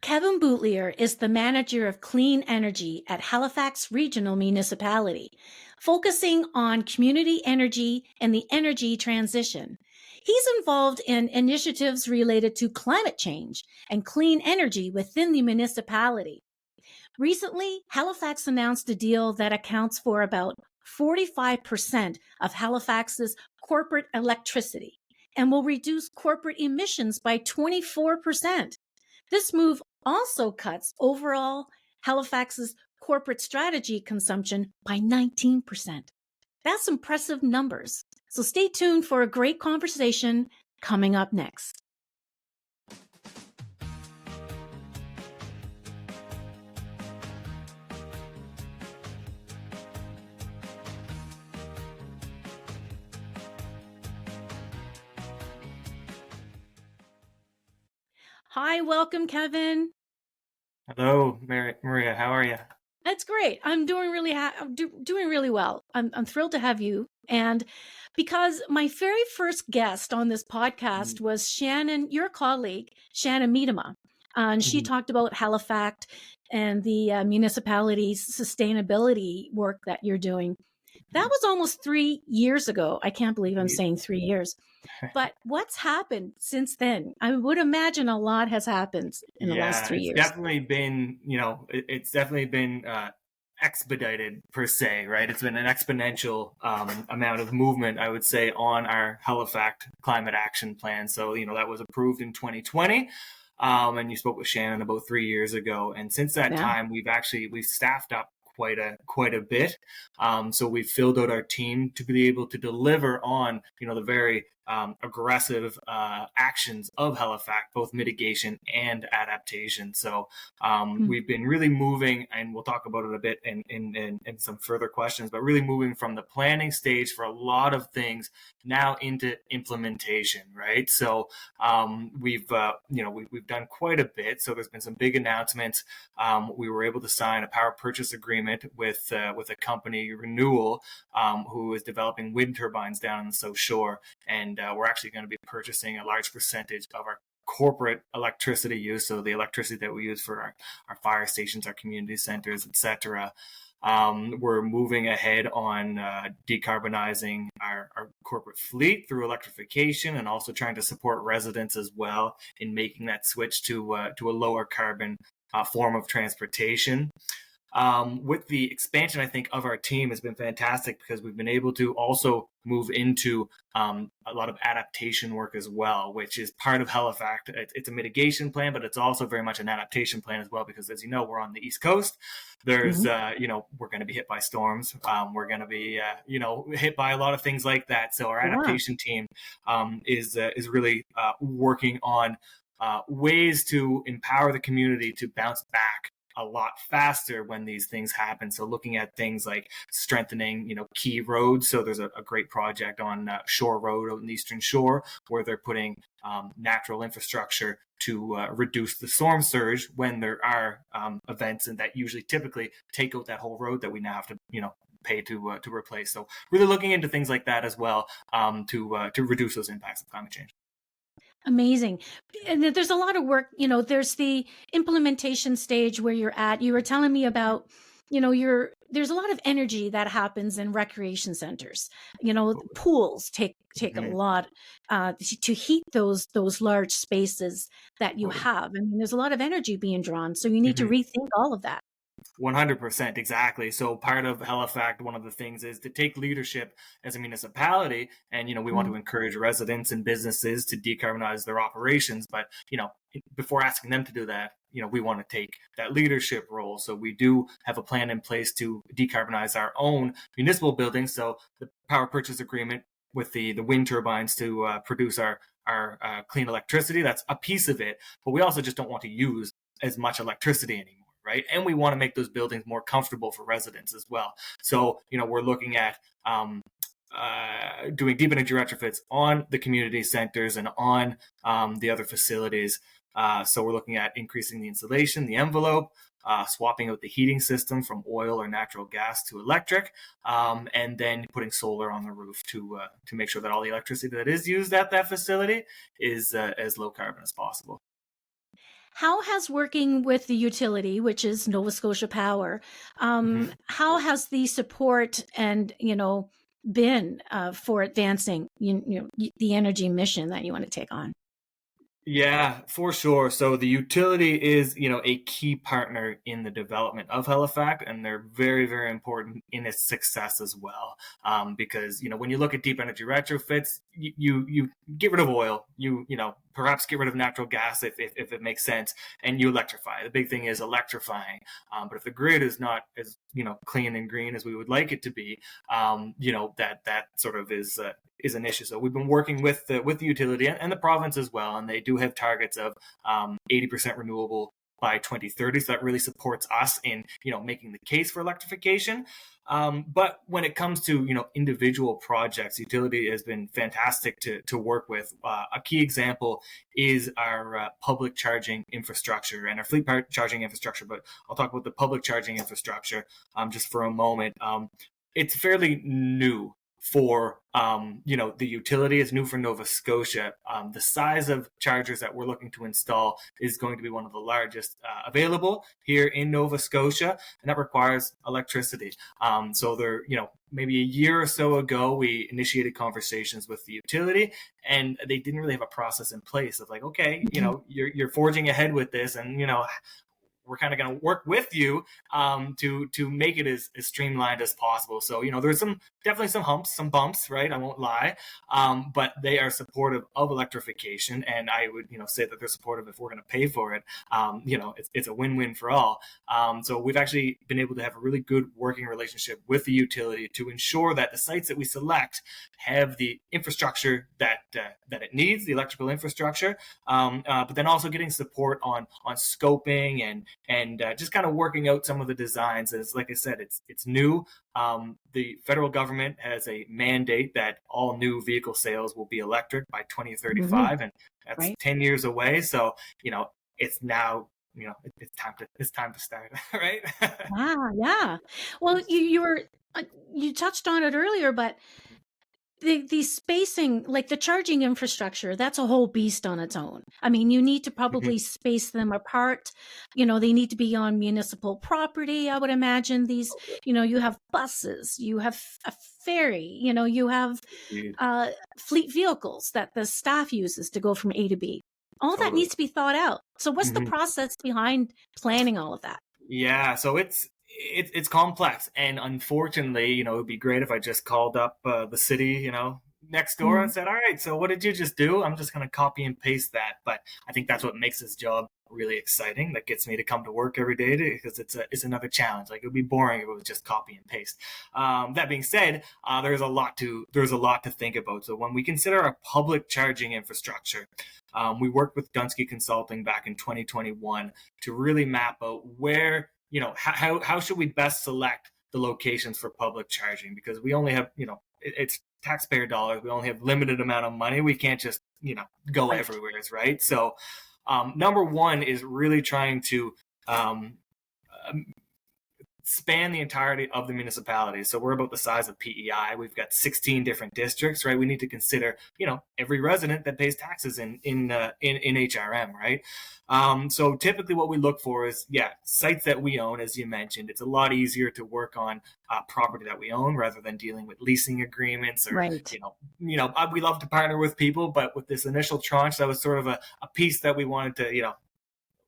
Kevin Boutlier is the manager of clean energy at Halifax Regional Municipality, focusing on community energy and the energy transition. He's involved in initiatives related to climate change and clean energy within the municipality. Recently, Halifax announced a deal that accounts for about 45% of Halifax's corporate electricity and will reduce corporate emissions by 24%. This move also cuts overall Halifax's corporate strategy consumption by 19%. That's impressive numbers. So stay tuned for a great conversation coming up next. Hi, welcome, Kevin. Hello, Maria. How are you? That's great. I'm doing really doing really well. I'm thrilled to have you. And because my very first guest on this podcast was Shannon, your colleague, Shannon Miedema. And she talked about HalifACT and the municipality's sustainability work that you're doing. That was almost 3 years ago. I can't believe I'm saying 3 years. But what's happened since then? I would imagine a lot has happened in the last 3 years. Definitely been, it's definitely been expedited per se, right? It's been an exponential amount of movement, I would say, on our HalifACT Climate Action Plan. So, that was approved in 2020. And you spoke with Shannon about 3 years ago. And since that time, we've staffed up quite a bit. So we've filled out our team to be able to deliver on, the very aggressive actions of HalifACT, both mitigation and adaptation. So we've been really moving, and we'll talk about it a bit in some further questions, but really moving from the planning stage for a lot of things now into implementation, right? So we've done quite a bit. So there's been some big announcements. We were able to sign a power purchase agreement with a company, Renewal, who is developing wind turbines down on the South Shore, and we're actually going to be purchasing a large percentage of our corporate electricity use, so the electricity that we use for our fire stations, our community centers, etc. We're moving ahead on decarbonizing our corporate fleet through electrification, and also trying to support residents as well in making that switch to a lower carbon form of transportation. With the expansion, I think, of our team has been fantastic, because we've been able to also move into a lot of adaptation work as well, which is part of HalifACT. It's a mitigation plan, but it's also very much an adaptation plan as well, because, as you know, we're on the East Coast. There's, we're going to be hit by storms. We're going to be, hit by a lot of things like that. So our adaptation team is really working on ways to empower the community to bounce back a lot faster when these things happen. So looking at things like strengthening, key roads. So there's a great project on Shore Road on the Eastern Shore, where they're putting natural infrastructure to reduce the storm surge when there are events, and that usually typically take out that whole road that we now have to, pay to replace. So really looking into things like that as well, to reduce those impacts of climate change. Amazing. And there's a lot of work, there's the implementation stage where you're at. You were telling me about, there's a lot of energy that happens in recreation centers. Pools take a lot to heat those large spaces that you have. I mean, there's a lot of energy being drawn. So you need to rethink all of that. 100%, exactly. So part of HalifACT, one of the things is to take leadership as a municipality, and we want to encourage residents and businesses to decarbonize their operations. But before asking them to do that, we want to take that leadership role. So we do have a plan in place to decarbonize our own municipal buildings. So the power purchase agreement with the wind turbines to produce our clean electricity, that's a piece of it. But we also just don't want to use as much electricity anymore. Right? And we want to make those buildings more comfortable for residents as well. So, we're looking at doing deep energy retrofits on the community centers and on the other facilities. So we're looking at increasing the insulation, the envelope, swapping out the heating system from oil or natural gas to electric, and then putting solar on the roof to make sure that all the electricity that is used at that facility is as low carbon as possible. How has working with the utility, which is Nova Scotia Power, how has the support and, been for advancing the energy mission that you want to take on? Yeah, for sure. So the utility is, a key partner in the development of HalifACT, and they're very, very important in its success as well. Because when you look at deep energy retrofits, you get rid of oil, perhaps get rid of natural gas if it makes sense, and you electrify. The big thing is electrifying. But if the grid is not as clean and green as we would like it to be, that sort of is an issue. So we've been working with the utility and the province as well, and they do have targets of 80% renewable by 2030. So that really supports us in making the case for electrification. But when it comes to individual projects, utility has been fantastic to work with. A key example is our public charging infrastructure and our fleet charging infrastructure. But I'll talk about the public charging infrastructure just for a moment. It's fairly new for the utility. Is new for Nova Scotia. The size of chargers that we're looking to install is going to be one of the largest available here in Nova Scotia, and that requires electricity. So there, maybe a year or so ago, we initiated conversations with the utility, and they didn't really have a process in place of like, okay, you're forging ahead with this, and we're kind of going to work with you to make it as streamlined as possible. So, there's definitely some humps, some bumps, right? I won't lie. But they are supportive of electrification. And I would, say that they're supportive if we're going to pay for it. It's a win-win for all. So we've actually been able to have a really good working relationship with the utility to ensure that the sites that we select have the infrastructure that it needs, the electrical infrastructure, but then also getting support on scoping and just kind of working out some of the designs. As like I said, it's new. The federal government has a mandate that all new vehicle sales will be electric by 2035, and that's Right. 10 years away. So it's now it's time to start, right? Yeah. Well, you touched on it earlier, but the spacing, like the charging infrastructure, that's a whole beast on its own. I mean, you need to Mhm. probably space them apart. They need to be on municipal property, I would imagine. These, you have buses, you have a ferry, you have Indeed. uh, fleet vehicles that the staff uses to go from A to B. All that Totally. needs to be thought out. So, what's the Mhm. process behind planning all of that? Yeah, so it's complex, and unfortunately, it would be great if I just called up the city, next door and Mhm. said, "All right, so what did you just do? I'm just going to copy and paste that." But I think that's what makes this job really exciting. That gets me to come to work every day because it's another challenge. Like it would be boring if it was just copy and paste. That being said, there's a lot to think about. So when we consider our public charging infrastructure, we worked with Dunsky Consulting back in 2021 to really map out where, how should we best select the locations for public charging, because we only have, it's taxpayer dollars. We only have limited amount of money. We can't just, go Right. everywhere, right? So number one is really trying to um, span the entirety of the municipality. So we're about the size of PEI. We've got 16 different districts, right? We need to consider, every resident that pays taxes in HRM, right? So typically what we look for is, sites that we own, as you mentioned. It's a lot easier to work on property that we own rather than dealing with leasing agreements or, Right. we love to partner with people, but with this initial tranche, that was sort of a piece that we wanted to,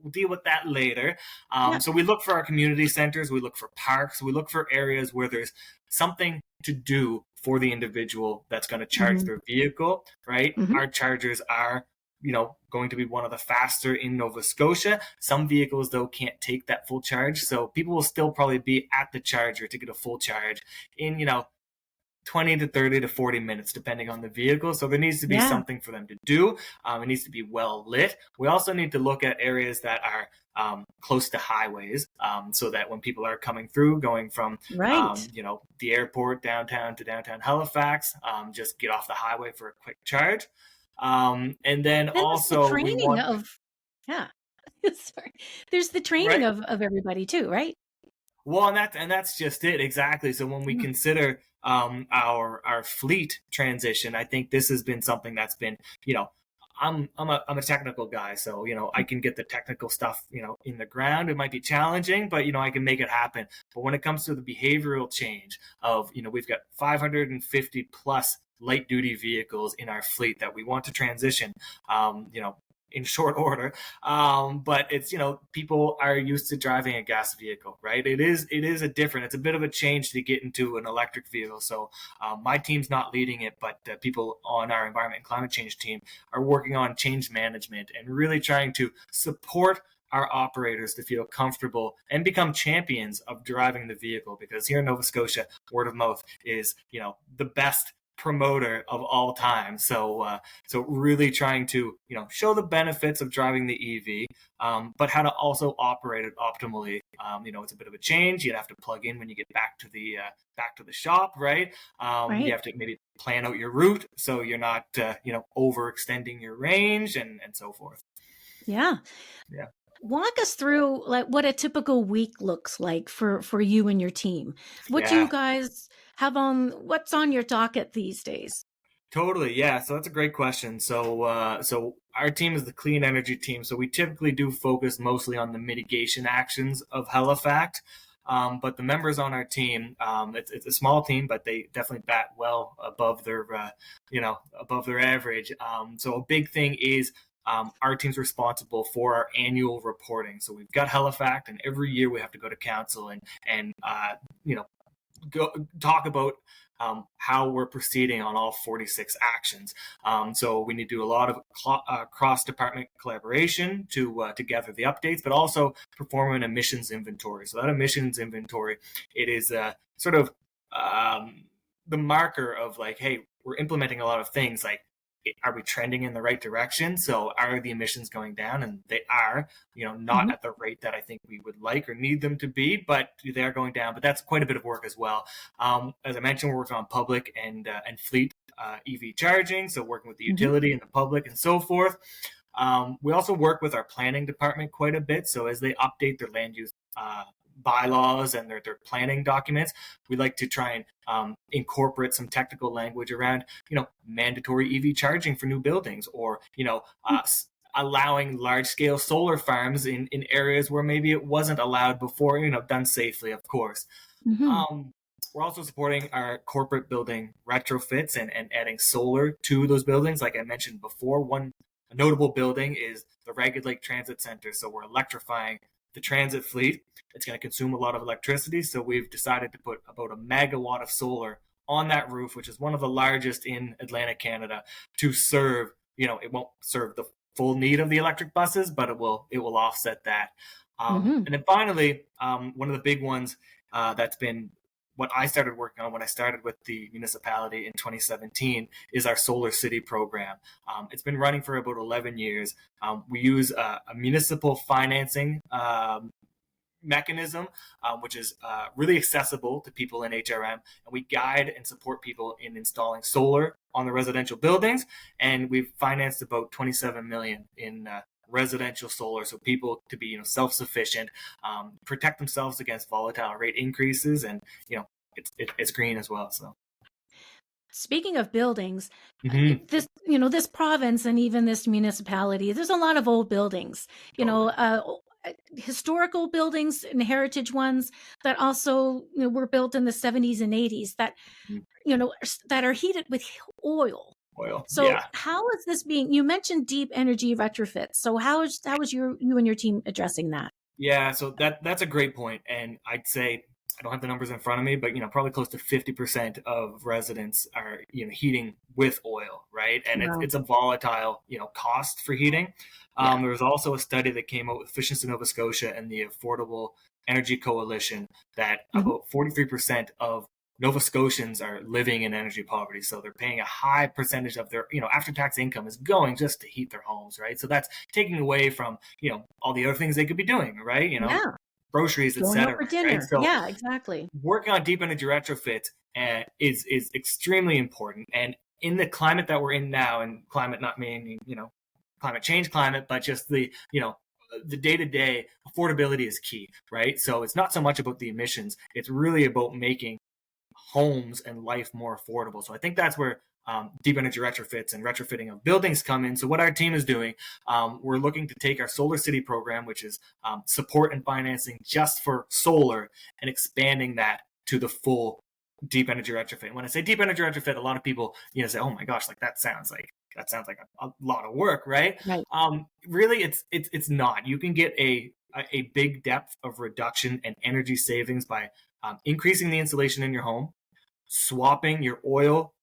we'll deal with that later. Yeah. So we look for our community centers, we look for parks, we look for areas where there's something to do for the individual that's going to charge Hmm. their vehicle, right? Hmm. Our chargers are, going to be one of the faster in Nova Scotia. Some vehicles, though, can't take that full charge. So people will still probably be at the charger to get a full charge in, 20 to 30 to 40 minutes, depending on the vehicle. So there needs to be Yeah. something for them to do. It needs to be well lit. We also need to look at areas that are close to highways, so that when people are coming through, going from, Right. the airport downtown to downtown Halifax, just get off the highway for a quick charge. And then Then there's the also we training want, of, yeah. Sorry. There's the training right? of everybody too, right? Well, and that's just it exactly. So when we Yeah. consider our fleet transition, I think this has been something that's been, I'm a technical guy, so I can get the technical stuff in the ground. It might be challenging, but I can make it happen. But when it comes to the behavioral change of we've got 550 plus light duty vehicles in our fleet that we want to transition, in short order. But it's, people are used to driving a gas vehicle, right? It is it's a bit of a change to get into an electric vehicle. So my team's not leading it, but people on our environment and climate change team are working on change management and really trying to support our operators to feel comfortable and become champions of driving the vehicle, because here in Nova Scotia, word of mouth is, the best promoter of all time. So really trying to show the benefits of driving the EV, but how to also operate it optimally. It's a bit of a change. You'd have to plug in when you get back to the shop, right? Right. You have to maybe plan out your route so you're not overextending your range and so forth. Yeah. Walk us through like what a typical week looks like for you and your team. What do you guys have what's on your docket these days? Totally. Yeah. So that's a great question. So our team is the clean energy team. So we typically do focus mostly on the mitigation actions of HalifACT. But the members on our team, it's a small team, but they definitely bat well above their average. So a big thing is, our team's responsible for our annual reporting. So we've got HalifACT, and every year we have to go to council and go talk about how we're proceeding on all 46 actions. So we need to do a lot of cross-department collaboration to gather the updates, but also perform an emissions inventory. So that emissions inventory, it is sort of the marker of like, hey, we're implementing a lot of things. Like, are we trending in the right direction? So are the emissions going down? And they are, not at the rate that I think we would like or need them to be, but they are going down. But that's quite a bit of work as well. As I mentioned, we're working on public and fleet EV charging. So working with the utility and the public and so forth. We also work with our planning department quite a bit. So as they update their land use bylaws and their planning documents, we like to try and incorporate some technical language around, mandatory EV charging for new buildings, or, allowing large-scale solar farms in areas where maybe it wasn't allowed before, done safely, of course. We're also supporting our corporate building retrofits and adding solar to those buildings. Like I mentioned before, one notable building is the Ragged Lake Transit Center. So we're electrifying the transit fleet. It's going to consume a lot of electricity. So we've decided to put about 1 megawatt of solar on that roof, which is one of the largest in Atlantic Canada, to serve, it won't serve the full need of the electric buses, but it will offset that. And then finally, one of the big ones that's been what I started working on when I started with the municipality in 2017 is our Solar City program. It's been running for about 11 years. We use a municipal financing mechanism, which is really accessible to people in HRM, and we guide and support people in installing solar on the residential buildings. And we've financed about 27 million in residential solar, so people to be self-sufficient, protect themselves against volatile rate increases, and it's green as well. So speaking of buildings, this province and even this municipality, there's a lot of old buildings, historical buildings and heritage ones that also were built in the 70s and 80s that that are heated with oil. So how is this being, you mentioned deep energy retrofits. So how is you and your team addressing that? Yeah, so that's a great point. And I'd say, I don't have the numbers in front of me, but probably close to 50% of residents are heating with oil, right? And it's a volatile cost for heating. There was also a study that came out with Efficiency Nova Scotia and the Affordable Energy Coalition that about 43% of Nova Scotians are living in energy poverty. So they're paying a high percentage of their, after-tax income is going just to heat their homes, right? So that's taking away from, all the other things they could be doing, right? Groceries, etc. Right? So yeah, exactly. Working on deep energy retrofits is extremely important. And in the climate that we're in now, and climate not meaning, climate change climate, but just the, the day-to-day affordability is key, right? So it's not so much about the emissions. It's really about making homes and life more affordable. So I think that's where deep energy retrofits and retrofitting of buildings come in. So what our team is doing, we're looking to take our Solar City program, which is support and financing just for solar, and expanding that to the full deep energy retrofit. When I say deep energy retrofit, a lot of people, say, "Oh my gosh, like that sounds like a lot of work," right? Right. Really, it's not. You can get a big depth of reduction and energy savings by increasing the insulation in your home, swapping your oil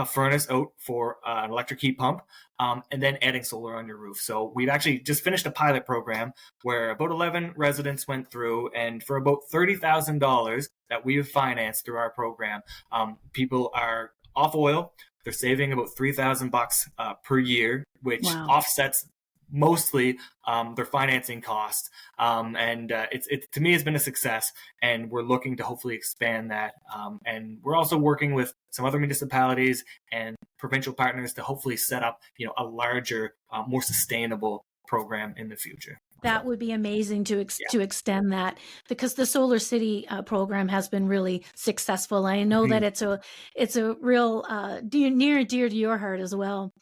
furnace out for an electric heat pump, and then adding solar on your roof. So we've actually just finished a pilot program where about 11 residents went through, and for about $30,000 that we've financed through our program, people are off oil. They're saving about $3,000 per year, which offsets mostly their financing costs, and it's to me, it's been a success, and we're looking to hopefully expand that, and we're also working with some other municipalities and provincial partners to hopefully set up a larger, more sustainable program in the future. That would be amazing to extend that, because the Solar City program has been really successful. I know that it's a real near and dear to your heart as well.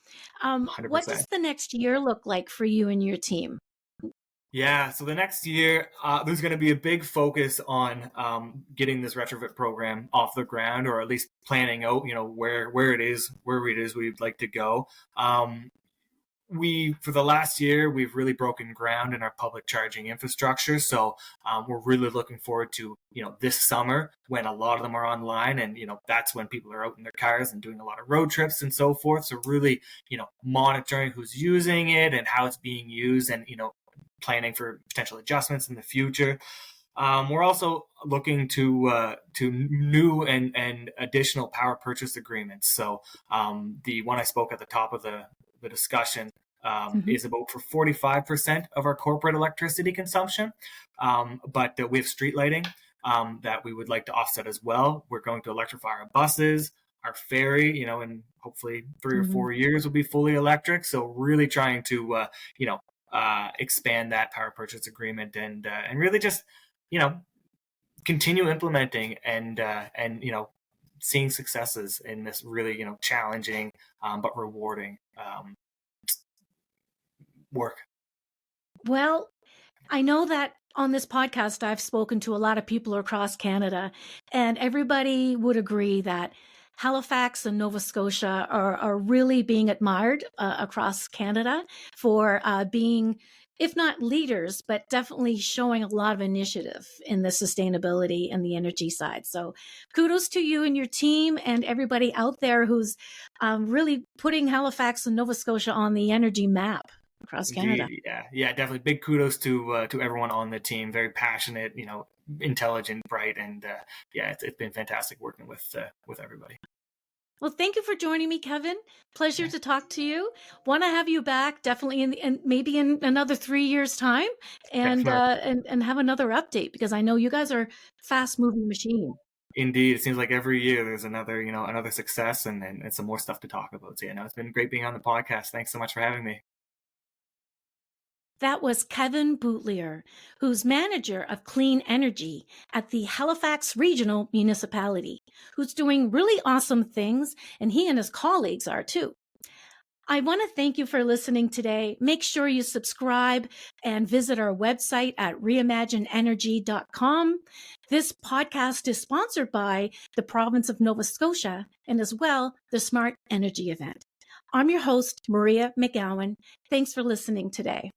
100%. What does the next year look like for you and your team? Yeah, so the next year, there's going to be a big focus on getting this retrofit program off the ground, or at least planning out, where it is we'd like to go. For the last year, we've really broken ground in our public charging infrastructure. So we're really looking forward to, this summer, when a lot of them are online, and, that's when people are out in their cars and doing a lot of road trips and so forth. So really, monitoring who's using it and how it's being used, and, planning for potential adjustments in the future. We're also looking to new and additional power purchase agreements. So the one I spoke at the top of the discussion is about for 45% of our corporate electricity consumption, but we have street lighting that we would like to offset as well. We're going to electrify our buses, our ferry, in hopefully 3 or 4 years will be fully electric. So really trying to expand that power purchase agreement, and really just continue implementing and seeing successes in this really challenging but rewarding work. Well, I know that on this podcast, I've spoken to a lot of people across Canada, and everybody would agree that Halifax and Nova Scotia are really being admired across Canada for being, if not leaders, but definitely showing a lot of initiative in the sustainability and the energy side. So kudos to you and your team and everybody out there who's really putting Halifax and Nova Scotia on the energy map across Canada. Yeah, definitely. Big kudos to everyone on the team. Very passionate, intelligent, bright, and it's been fantastic working with everybody. Well, thank you for joining me, Kevin. Pleasure to talk to you. Want to have you back definitely in maybe in another 3 years' time, and have another update, because I know you guys are fast moving machine. Indeed, it seems like every year there's another success and some more stuff to talk about. So it's been great being on the podcast. Thanks so much for having me. That was Kevin Boutlier, who's manager of clean energy at the Halifax Regional Municipality, who's doing really awesome things, and he and his colleagues are too. I want to thank you for listening today. Make sure you subscribe and visit our website at reimaginedenergy.com. This podcast is sponsored by the province of Nova Scotia and as well the Smart Energy event. I'm your host, Maria McGowan. Thanks for listening today.